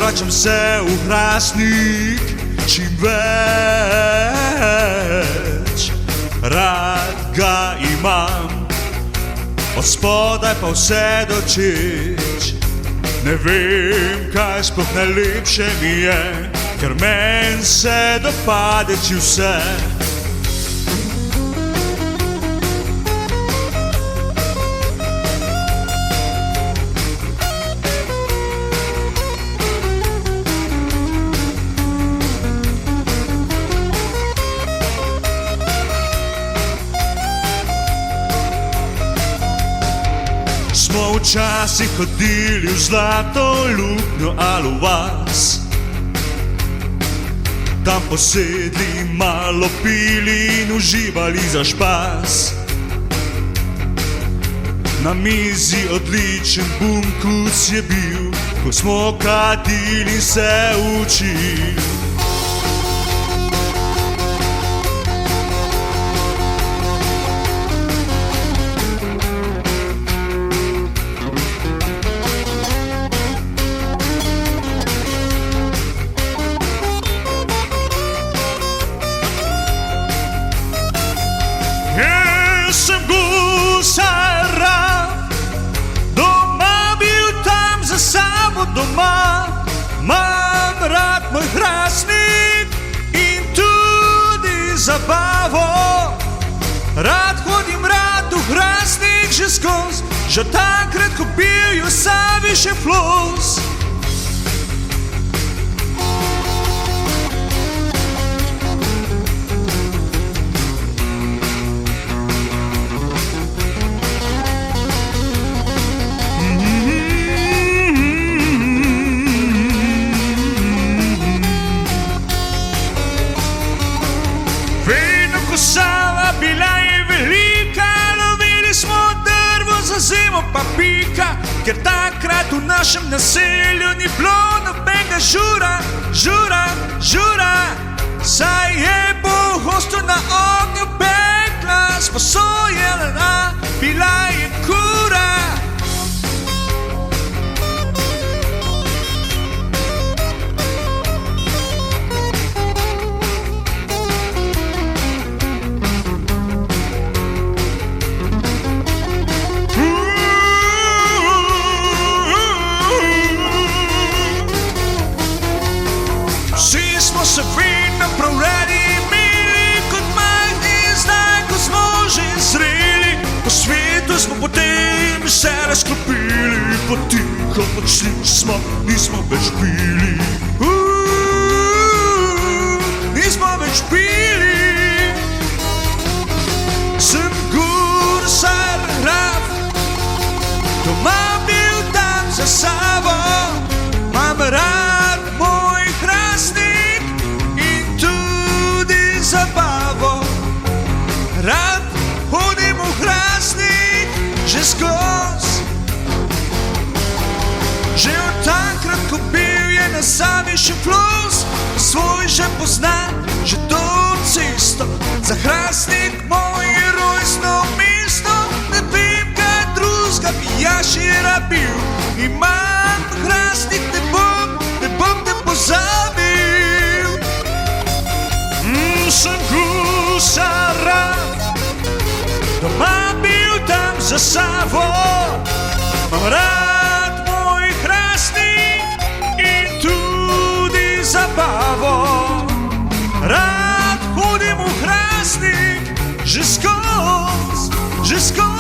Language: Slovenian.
vračam se v Hrastnik čim več. Rad ga imam, od spodaj pa vse do čeč. Ne vem, kaj sploh najlepše mi je, ker men se dopade či vse. Smo včasih hodili v Zlato luknjo ali v vas, tam posedli, malo pili in uživali za špas. Na mizi odličen bunkuc je bil, ko smo kadili in se učili. Sem gusar, doma bil tam za sabo doma. Imam rad moj Hrastnik in tudi zabavo. Rad hodim rad v Hrastnik že skoz, že takrat, ko bil jo Savi še flos. Sava bila je velika, lovili smo drvo za zimo pa pika, ker takrat v našem naselju ni bilo nobenega žura, žura, žura. Saj je pogosto na ognju pekla, sposojena bila je kura. Se vedno prav radi imeli kot majhni, zdaj ko smo že zreli. Po svetu smo potem se razklopili, potiho odšli smo, nismo več pili. Nismo več pili. Sem gusar rad, doma bil tam za Savo. Imam rad moj Hrastnik in tudi zabavo. Rad hodim v Hrastnik že skoz, že od takrat, ko bil je na Savi še flos. Svoj že pozna, že to cesto, za Hrastnik moje rojstno mesto. Ne vem, kaj drugega bi ja še rabil. Imam Hrastnik, ne bom te pozabil. Sem gusar rad, doma bil tam za Savo. Imam rad moj Hrastnik in tudi zabavo. Rad hodim v Hrastnik že skoz, že skoz.